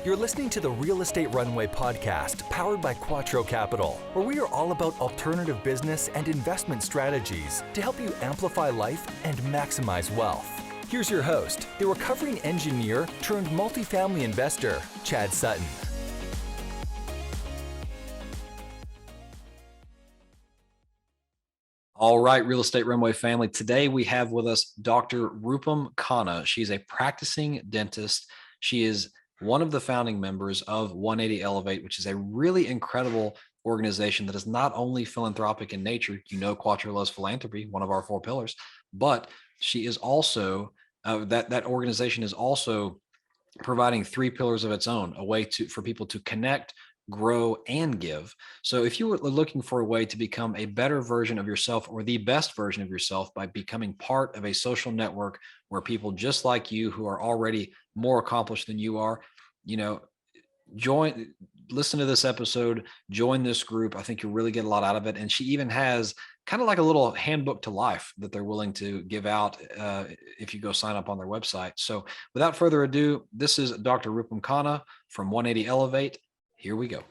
You're listening to the Real Estate Runway podcast, powered by Quattro Capital, where we are all about alternative business and investment strategies to help you amplify life and maximize wealth. Here's your host, the recovering engineer turned multifamily investor, Chad Sutton. All right, Real Estate Runway family. Today we have with us Dr. Rupam Khanna. She's a practicing dentist. She is one of the founding members of 180 Elevate, which is a really incredible organization that is not only philanthropic in nature. You know, Quattro loves philanthropy, one of our 4 pillars, but she is also, that organization is also providing 3 pillars of its own, a way for people to connect, grow, and give. So if you were looking for a way to become a better version of yourself or the best version of yourself by becoming part of a social network where people just like you who are already more accomplished than you are, listen to this episode, join this group. I think you'll really get a lot out of it. And she even has kind of like a little handbook to life that they're willing to give out if you go sign up on their website. So without further ado, this is Dr. Rupam Khanna from 180 Elevate. Here we go.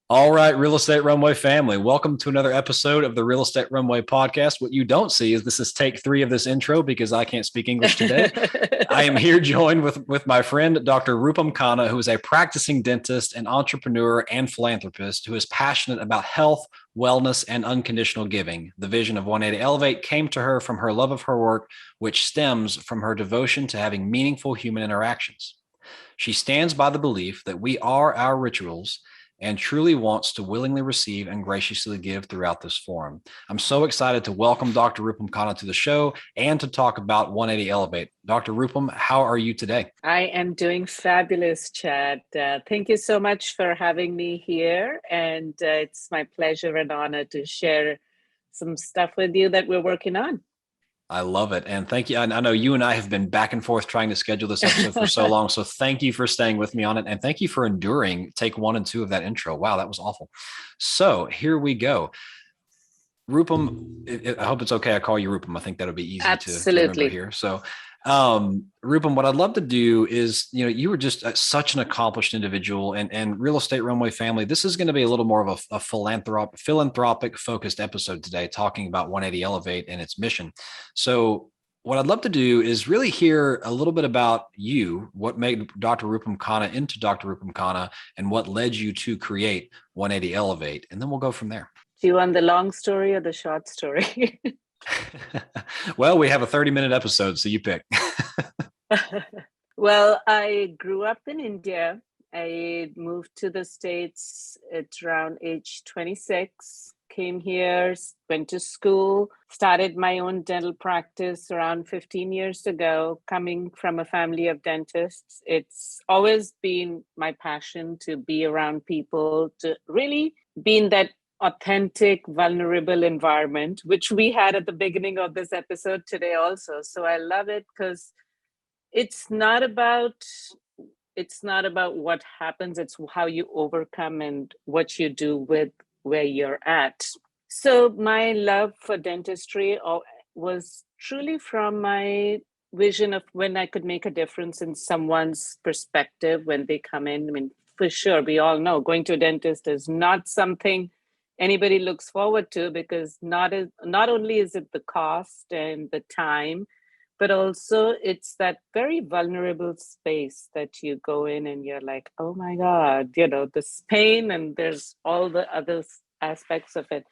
All right, Real Estate Runway family, welcome to another episode of the Real Estate Runway podcast. What you don't see is this is take 3 of this intro because I can't speak English today. I am here joined with my friend, Dr. Rupam Khanna, who is a practicing dentist, an entrepreneur, and philanthropist who is passionate about health, wellness, and unconditional giving. The vision of 180 Elevate came to her from her love of her work, which stems from her devotion to having meaningful human interactions. She stands by the belief that we are our rituals and truly wants to willingly receive and graciously give throughout this forum. I'm so excited to welcome Dr. Rupam Khanna to the show and to talk about 180 Elevate. Dr. Rupam, how are you today? I am doing fabulous, Chad. Thank you so much for having me here. And it's my pleasure and honor to share some stuff with you that we're working on. I love it. And thank you. I know you and I have been back and forth trying to schedule this episode for so long. So thank you for staying with me on it. And thank you for enduring take 1 and 2 of that intro. Wow, that was awful. So here we go. Rupam, I hope it's okay. I call you Rupam. I think that'll be easy to remember here. So Rupam, what I'd love to do is, you were just such an accomplished individual and Real Estate Runway family. This is going to be a little more of a philanthropic focused episode today, talking about 180 Elevate and its mission. So what I'd love to do is really hear a little bit about you, what made Dr. Rupam Khanna into Dr. Rupam Khanna, and what led you to create 180 Elevate. And then we'll go from there. Do you want the long story or the short story? Well, we have a 30-minute episode, so you pick. Well, I grew up in India. I moved to the States at around age 26, came here, went to school, started my own dental practice around 15 years ago, coming from a family of dentists. It's always been my passion to be around people, to really be in that authentic, vulnerable environment, which we had at the beginning of this episode today also. So I love it because it's not about what happens, it's how you overcome and what you do with where you're at. So my love for dentistry was truly from my vision of when I could make a difference in someone's perspective when they come in. I mean, for sure, we all know going to a dentist is not something anybody looks forward to, because not only is it the cost and the time, but also it's that very vulnerable space that you go in and you're like, oh my God, this pain, and there's all the other aspects of it.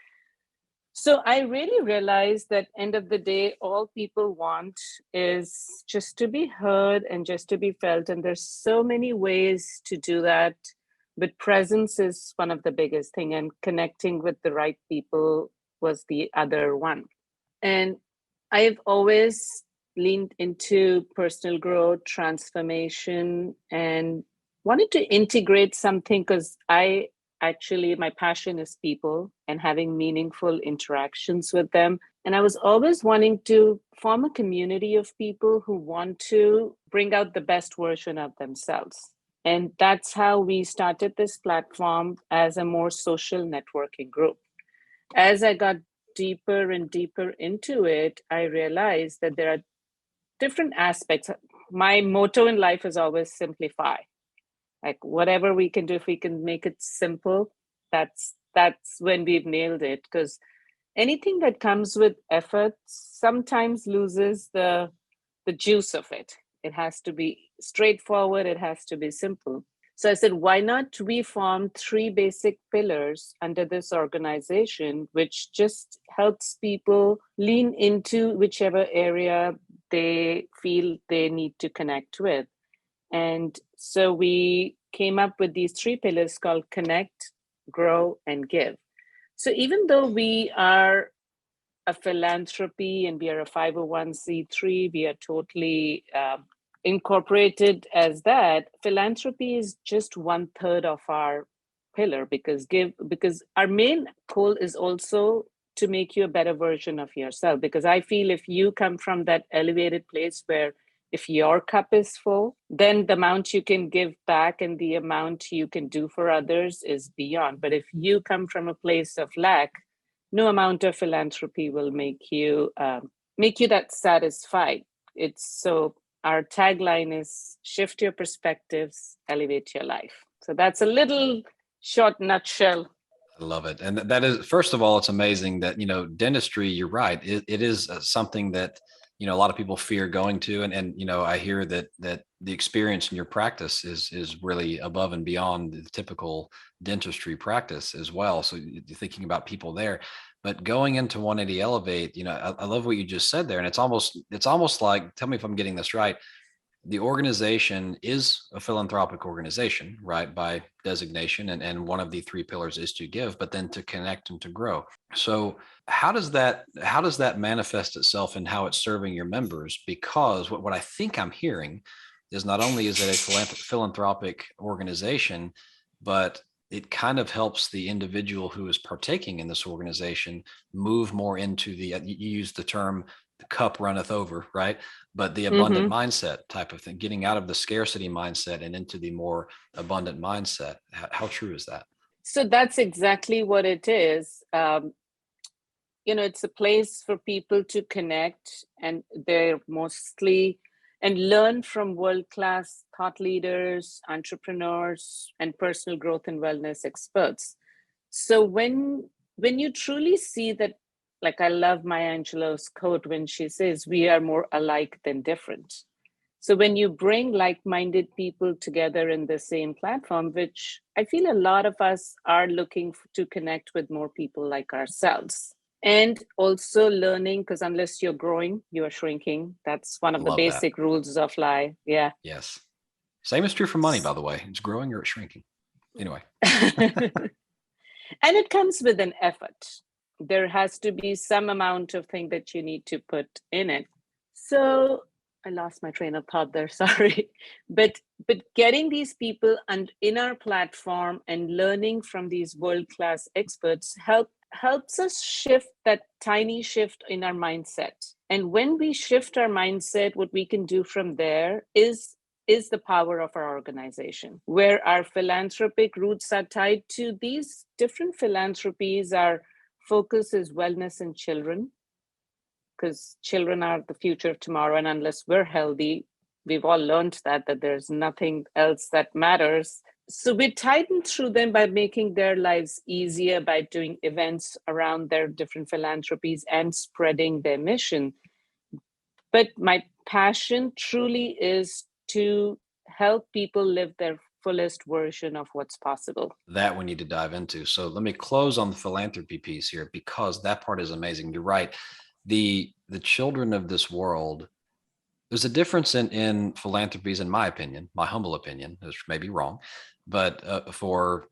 So I really realized that end of the day, all people want is just to be heard and just to be felt. And there's so many ways to do that. But presence is one of the biggest thing, and connecting with the right people was the other one. And I've always leaned into personal growth, transformation, and wanted to integrate something because my passion is people and having meaningful interactions with them. And I was always wanting to form a community of people who want to bring out the best version of themselves. And that's how we started this platform as a more social networking group. As I got deeper and deeper into it, I realized that there are different aspects. My motto in life is always simplify. Like whatever we can do, if we can make it simple, that's when we've nailed it. Because anything that comes with effort sometimes loses the juice of it. It has to be straightforward, it has to be simple. So I said, why not we form 3 basic pillars under this organization, which just helps people lean into whichever area they feel they need to connect with. And so we came up with these 3 pillars called connect, grow, and give. So even though we are a philanthropy and we are a 501c3, we are totally incorporated as that. Philanthropy is just 1/3 of our pillar, because our main goal is also to make you a better version of yourself. Because I feel if you come from that elevated place where if your cup is full, then the amount you can give back and the amount you can do for others is beyond. But if you come from a place of lack, no amount of philanthropy will make you that satisfied. It's so our tagline is shift your perspectives, elevate your life. So that's a little short nutshell. I love it. And that is, first of all, it's amazing that, dentistry, you're right. It is something that, a lot of people fear going to. And I hear that the experience in your practice is really above and beyond the typical dentistry practice as well. So you're thinking about people there, but going into 180 Elevate, I love what you just said there. And it's almost like, tell me if I'm getting this right. The organization is a philanthropic organization, right, by designation. And one of the 3 pillars is to give, but then to connect and to grow. So how does that manifest itself in how it's serving your members? Because what I think I'm hearing is not only is it a philanthropic organization, but it kind of helps the individual who is partaking in this organization move more into you use the term, the cup runneth over, right? But the abundant mindset type of thing, getting out of the scarcity mindset and into the more abundant mindset. How true is that? So that's exactly what it is. It's a place for people to connect, and they're mostly and learn from world-class thought leaders, entrepreneurs, and personal growth and wellness experts. So when you truly see that, like I love Maya Angelou's quote when she says, we are more alike than different. So when you bring like-minded people together in the same platform, which I feel a lot of us are looking to connect with more people like ourselves. And also learning, because unless you're growing, you are shrinking. That's one of the basic rules of life. Yeah. Yes. Same is true for money, by the way. It's growing or it's shrinking. Anyway. And it comes with an effort. There has to be some amount of thing that you need to put in it. So I lost my train of thought there, sorry. But getting these people and in our platform and learning from these world-class experts helps us shift that tiny shift in our mindset. And when we shift our mindset, what we can do from there is the power of our organization, where our philanthropic roots are tied to these different philanthropies. Our focus is wellness in children, because children are the future of tomorrow. And unless we're healthy, we've all learned that there's nothing else that matters. So we tighten through them by making their lives easier, by doing events around their different philanthropies and spreading their mission. But my passion truly is to help people live their fullest version of what's possible. That we need to dive into. So let me close on the philanthropy piece here, because that part is amazing. You're right. The children of this world, there's a difference in philanthropies, in my opinion, my humble opinion, which may be wrong, but for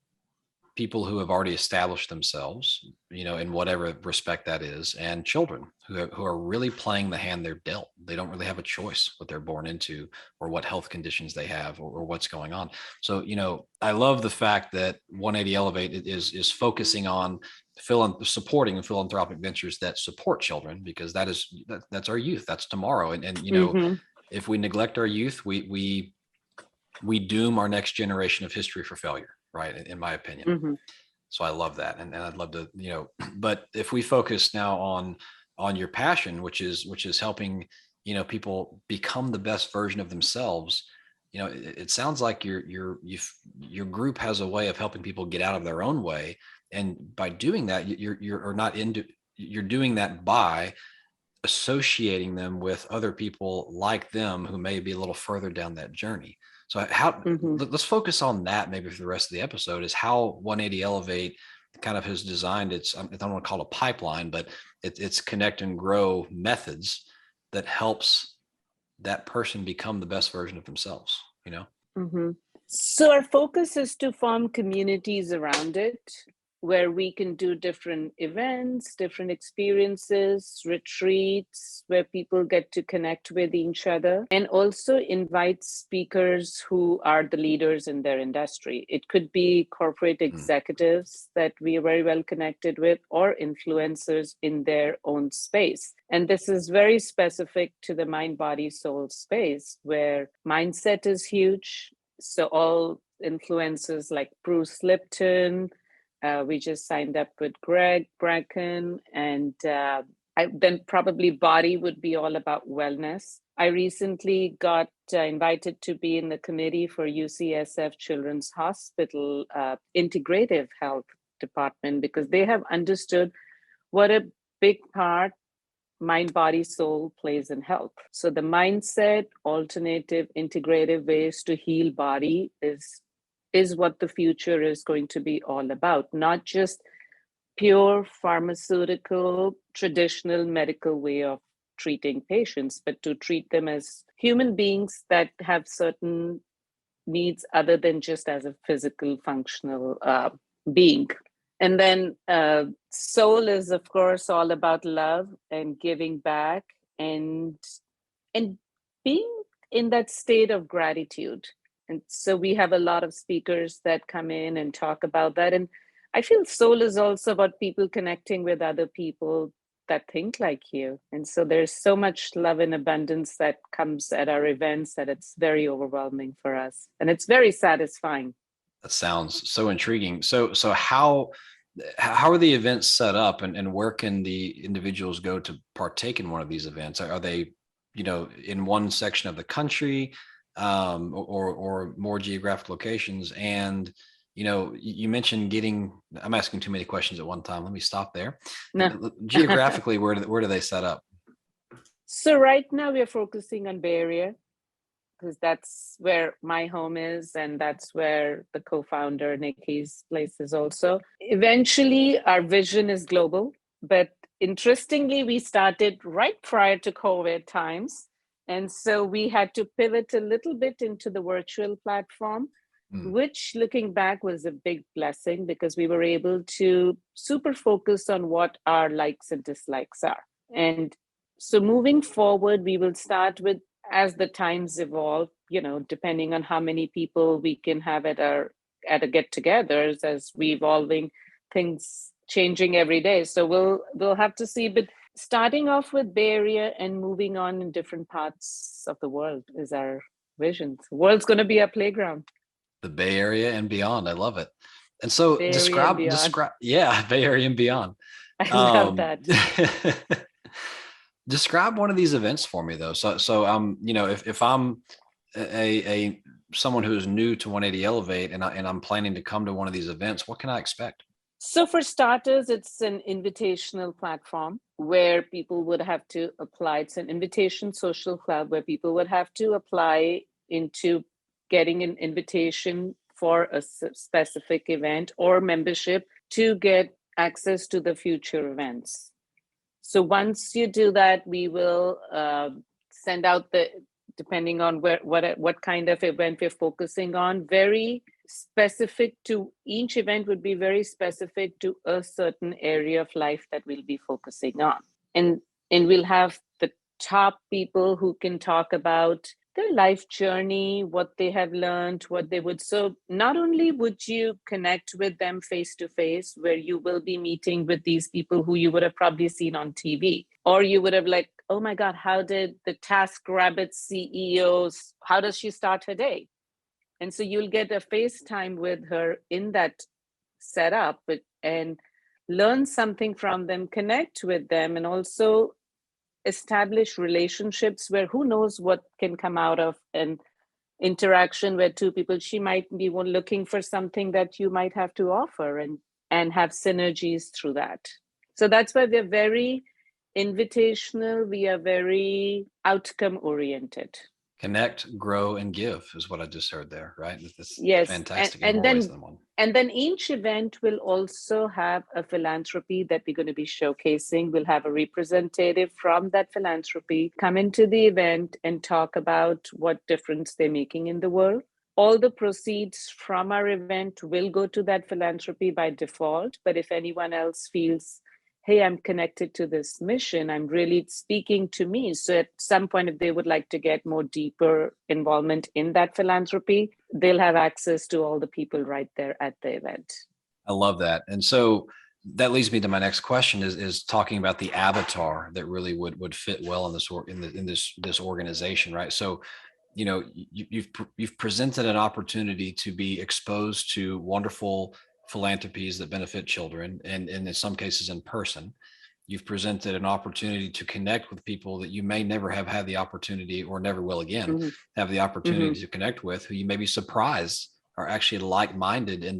people who have already established themselves, in whatever respect that is, and children who are really playing the hand they're dealt. They don't really have a choice what they're born into or what health conditions they have or what's going on. So, I love the fact that 180 Elevate is focusing on supporting philanthropic ventures that support children, because that's our youth, that's tomorrow. And if we neglect our youth, we doom our next generation of history for failure, right? In my opinion. So I love that. And I'd love to, but if we focus now on your passion, which is helping, people become the best version of themselves, it sounds like your group has a way of helping people get out of their own way. And by doing that, you're doing that by associating them with other people like them who may be a little further down that journey. So let's focus on that maybe for the rest of the episode, is how 180 Elevate kind of has designed its, I don't want to call it a pipeline, but it's connect and grow methods that helps that person become the best version of themselves, So our focus is to form communities around it, where we can do different events, different experiences, retreats, where people get to connect with each other, and also invite speakers who are the leaders in their industry. It could be corporate executives that we are very well connected with, or influencers in their own space. And this is very specific to the mind, body, soul space, where mindset is huge. So all influencers like Bruce Lipton, we just signed up with Greg Bracken, and then probably body would be all about wellness. I recently got invited to be in the committee for UCSF Children's Hospital Integrative Health Department, because they have understood what a big part mind, body, soul plays in health. So the mindset, alternative, integrative ways to heal body is what the future is going to be all about, not just pure pharmaceutical, traditional medical way of treating patients, but to treat them as human beings that have certain needs other than just as a physical, functional being. And then soul is, of course, all about love and giving back and being in that state of gratitude. And so we have a lot of speakers that come in and talk about that. And I feel soul is also about people connecting with other people that think like you. And so there's so much love and abundance that comes at our events that it's very overwhelming for us. And it's very satisfying. That sounds so intriguing. So how are the events set up, and where can the individuals go to partake in one of these events? Are they, in one section of the country, or more geographic locations? And you mentioned I'm asking too many questions at one time. Let me stop there. No. Geographically, where do they set up? So right now we are focusing on Bay Area, because that's where my home is, and that's where the co-founder Nikki's place is also. Eventually, our vision is global, but interestingly, we started right prior to COVID times. And so we had to pivot a little bit into the virtual platform, which, looking back, was a big blessing, because we were able to super focus on what our likes and dislikes are. And so moving forward, we will start with, as the times evolve, depending on how many people we can have at a get-togethers, as we evolving, things changing every day. So we'll have to see. But starting off with Bay Area and moving on in different parts of the world is our vision. The world's going to be a playground. The Bay Area and beyond. I love it. And so describe, yeah, Bay Area and beyond. I love that. Describe one of these events for me, though. So if I'm a someone who is new to 180 Elevate and I'm planning to come to one of these events, what can I expect? So for starters, it's an invitational platform where people would have to apply. It's an invitation social club where people would have to apply into getting an invitation for a specific event or membership to get access to the future events. So once you do that, we will send out depending on what kind of event we're focusing on, very specific to each event would be very specific to a certain area of life that we'll be focusing on. And we'll have the top people who can talk about their life journey, what they have learned, what they would. So not only would you connect with them face to face, where you will be meeting with these people who you would have probably seen on TV, or you would have like, oh my God, how did the TaskRabbit CEOs, how does she start her day? And so you'll get a FaceTime with her in that setup and learn something from them, connect with them, and also establish relationships where who knows what can come out of an interaction where two people, she might be looking for something that you might have to offer, and have synergies through that. So that's why we're very invitational. We are very outcome oriented. Connect, grow, and give is what I just heard there, right? That's Yes. fantastic And in more then ways than one. and then each event will also have a philanthropy that we're going to be showcasing. We'll have a representative from that philanthropy come into the event and talk about what difference they're making in the world. All the proceeds from our event will go to that philanthropy by default. But if anyone else feels, hey, I'm connected to this mission, I'm really speaking to me. So at some point, if they would like to get more deeper involvement in that philanthropy, they'll have access to all the people right there at the event. I love that. And so that leads me to my next question is talking about the avatar that really would fit well in this organization, right? So, you know, you've presented an opportunity to be exposed to wonderful philanthropies that benefit children, and in some cases in person. You've presented an opportunity to connect with people that you may never have had the opportunity, or never will again have the opportunity to connect with, who you may be surprised are actually like-minded in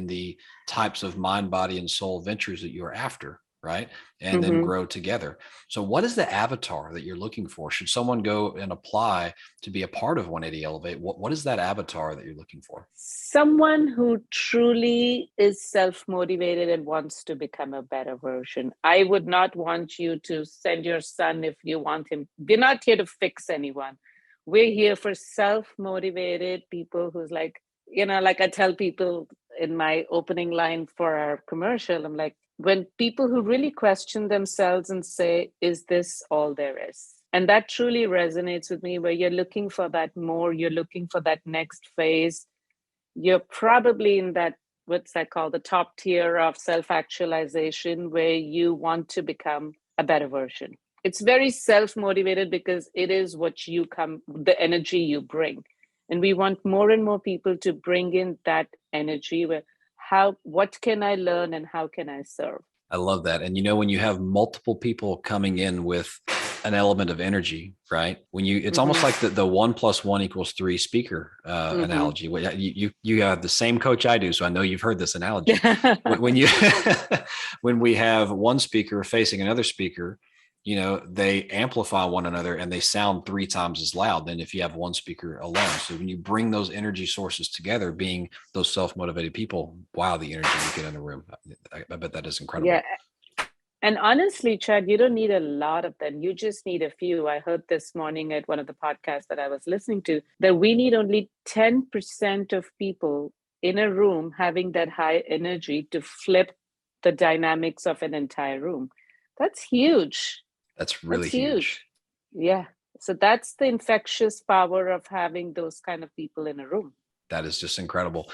the types of mind, body, and soul ventures that you're after, right? And then grow together. So what is the avatar that you're looking for? Should someone go and apply to be a part of 180 Elevate? What is that avatar that you're looking for? Someone who truly is self-motivated and wants to become a better version. I would not want you to send your son if you want him. We're not here to fix anyone. We're here for self-motivated people who's like, you know, like I tell people in my opening line for our commercial, I'm like, when people who really question themselves and say, is this all there is? And that truly resonates with me, where you're looking for that more, you're looking for that next phase. You're probably in that, what's that called, the top tier of self-actualization, where you want to become a better version. It's very self-motivated because it is what you come, the energy you bring. And we want more and more people to bring in that energy where what can I learn and how can I serve? I love that. And you know, when you have multiple people coming in with an element of energy, right? When it's almost like the 1 + 1 = 3 speaker analogy. You have the same coach I do, so I know you've heard this analogy. When we have one speaker facing another speaker, you know, they amplify one another and they sound 3 times as loud than if you have one speaker alone. So when you bring those energy sources together, being those self-motivated people, wow, the energy you get in the room. I bet that is incredible. Yeah. And honestly, Chad, you don't need a lot of them. You just need a few. I heard this morning at one of the podcasts that I was listening to that we need only 10% of people in a room having that high energy to flip the dynamics of an entire room. That's huge. That's really huge. Yeah. So that's the infectious power of having those kind of people in a room. That is just incredible.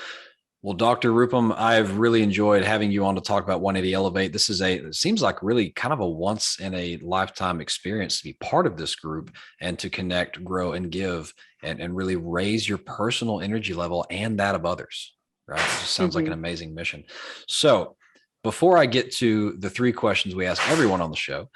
Well, Dr. Rupam, I've really enjoyed having you on to talk about 180 Elevate. This is it seems like really kind of a once in a lifetime experience to be part of this group and to connect, grow, and give, and really raise your personal energy level and that of others, right? It just sounds like an amazing mission. So before I get to the 3 questions we ask everyone on the show,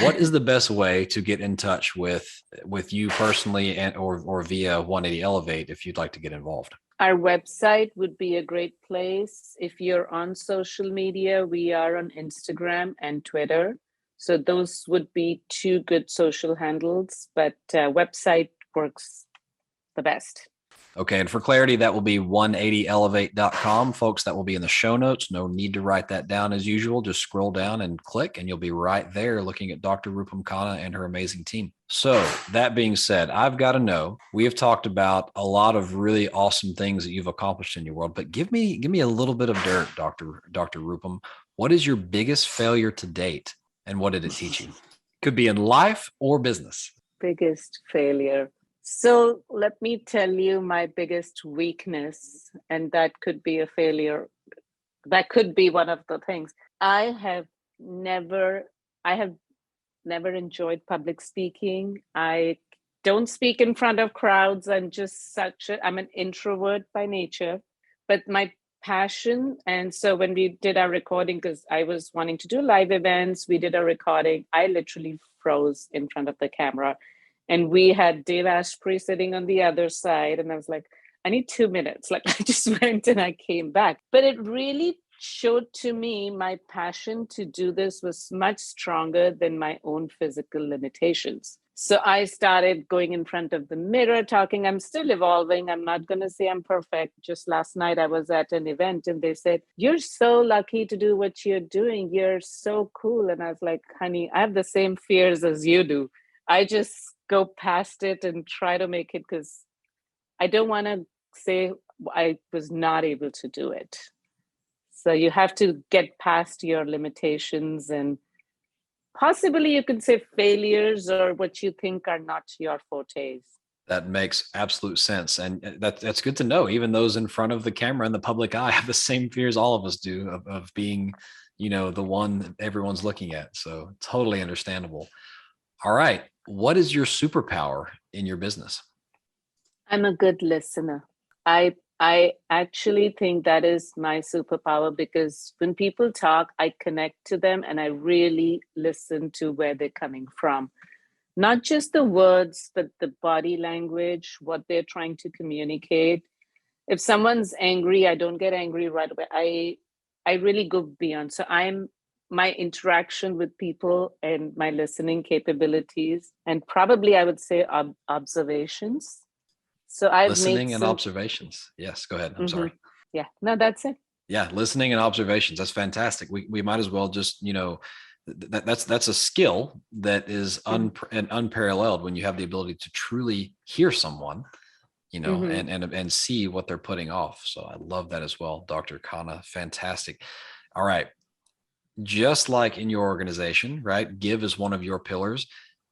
what is the best way to get in touch with you personally and or via 180 Elevate if you'd like to get involved? Our website would be a great place. If you're on social media, we are on Instagram and Twitter. So those would be 2 good social handles, but website works the best. Okay. And for clarity, that will be 180elevate.com. Folks, that will be in the show notes. No need to write that down as usual. Just scroll down and click, and you'll be right there looking at Dr. Rupam Khanna and her amazing team. So that being said, I've got to know, we have talked about a lot of really awesome things that you've accomplished in your world, but give me a little bit of dirt, Dr. Rupam. What is your biggest failure to date, and what did it teach you? Could be in life or business. Biggest failure. So let me tell you my biggest weakness, and that could be a failure. That could be one of the things. I have never enjoyed public speaking. I don't speak in front of crowds. I'm an introvert by nature, but my passion. And so when we did our recording, because I was wanting to do live events, we did a recording. I literally froze in front of the camera. And we had Dave Asprey sitting on the other side. And I was like, I need 2 minutes. Like I just went and I came back. But it really showed to me my passion to do this was much stronger than my own physical limitations. So I started going in front of the mirror, talking. I'm still evolving. I'm not going to say I'm perfect. Just last night, I was at an event and they said, you're so lucky to do what you're doing. You're so cool. And I was like, honey, I have the same fears as you do. I just go past it and try to make it because I don't want to say I was not able to do it. So you have to get past your limitations and possibly you could say failures or what you think are not your fortes. That makes absolute sense. And that's good to know. Even those in front of the camera and the public eye have the same fears all of us do of being, the one that everyone's looking at. So totally understandable. All right. What is your superpower in your business? I'm a good listener. I actually think that is my superpower because when people talk, I connect to them and I really listen to where they're coming from. Not just the words, but the body language, what they're trying to communicate. If someone's angry, I don't get angry right away. I really go beyond. So my interaction with people and my listening capabilities, and probably I would say observations. So I've listening and observations. Yes, go ahead. I'm sorry. Yeah, no, that's it. Yeah, listening and observations. That's fantastic. We might as well just, that's a skill that is unparalleled when you have the ability to truly hear someone, and see what they're putting off. So I love that as well, Dr. Khanna. Fantastic. All right. Just like in your organization, right? Give is one of your pillars.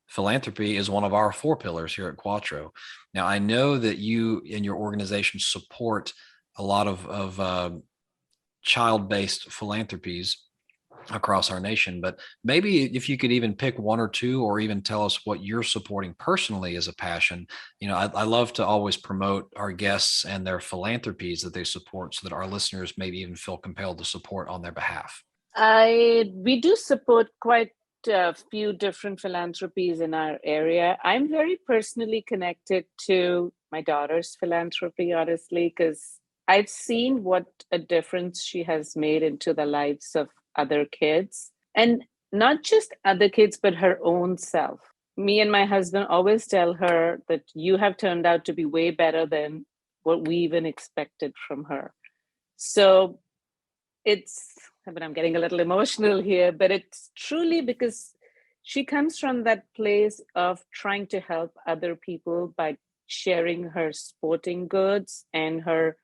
Philanthropy is one of our 4 pillars here at Quattro. Now, I know that you and your organization support a lot of child-based philanthropies across our nation, but maybe if you could even pick 1 or 2, or even tell us what you're supporting personally as a passion. I love to always promote our guests and their philanthropies that they support so that our listeners maybe even feel compelled to support on their behalf. We do support quite a few different philanthropies in our area. I'm very personally connected to my daughter's philanthropy, honestly, because I've seen what a difference she has made into the lives of other kids, and not just other kids, but her own self. Me and my husband always tell her that you have turned out to be way better than what we even expected from her. So I'm getting a little emotional here, but it's truly because she comes from that place of trying to help other people by sharing her sporting goods and her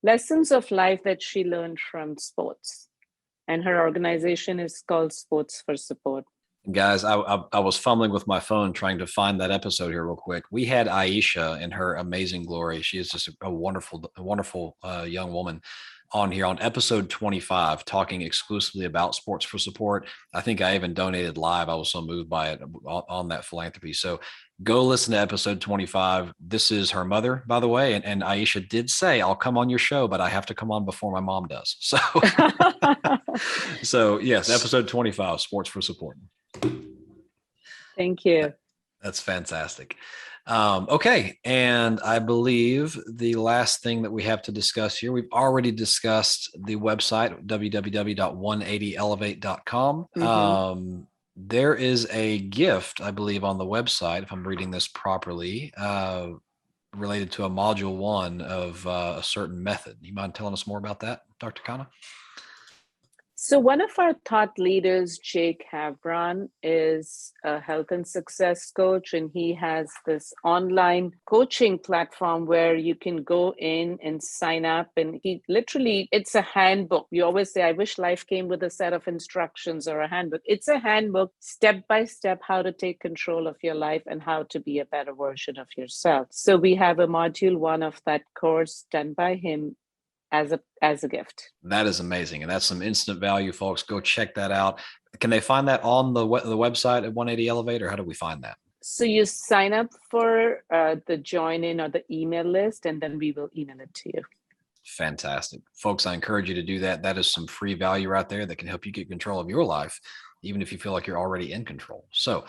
lessons of life that she learned from sports. And her organization is called Sports for Support. Guys, I was fumbling with my phone trying to find that episode here real quick. We had Aisha in her amazing glory. She is just a wonderful young woman on here on episode 25, talking exclusively about Sports for Support. I think I even donated live. I was so moved by it on that philanthropy. So go listen to episode 25. This is her mother, by the way. And Aisha did say, I'll come on your show, but I have to come on before my mom does. So, so yes, episode 25, Sports for Support. Thank you. That's fantastic. Okay. And I believe the last thing that we have to discuss here, we've already discussed the website, www.180elevate.com. There is a gift, I believe, on the website, if I'm reading this properly, related to a module 1 of a certain method. You mind telling us more about that, Dr. Khanna? So one of our thought leaders, Jake Havron, is a health and success coach, and he has this online coaching platform where you can go in and sign up. And it's a handbook. You always say, I wish life came with a set of instructions or a handbook. It's a handbook, step by step, how to take control of your life and how to be a better version of yourself. So we have a module 1 of that course done by him as a gift. That is amazing. And that's some instant value, folks. Go check that out. Can they find that on the website at 180 Elevate, or how do we find that? So you sign up for the join in or the email list, and then we will email it to you. Fantastic. Folks, I encourage you to do that. That is some free value right there that can help you get control of your life, even if you feel like you're already in control. So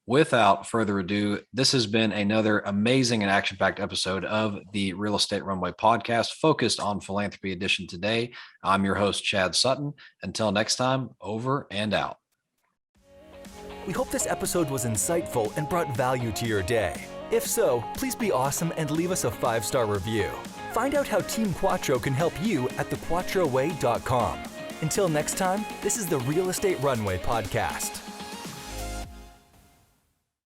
Without further ado, this has been another amazing and action-packed episode of the Real Estate Runway podcast focused on philanthropy edition today. I'm your host, Chad Sutton. Until next time, over and out. We hope this episode was insightful and brought value to your day. If so, please be awesome and leave us a 5-star review. Find out how Team Quattro can help you at thequattroway.com. Until next time, this is the Real Estate Runway podcast.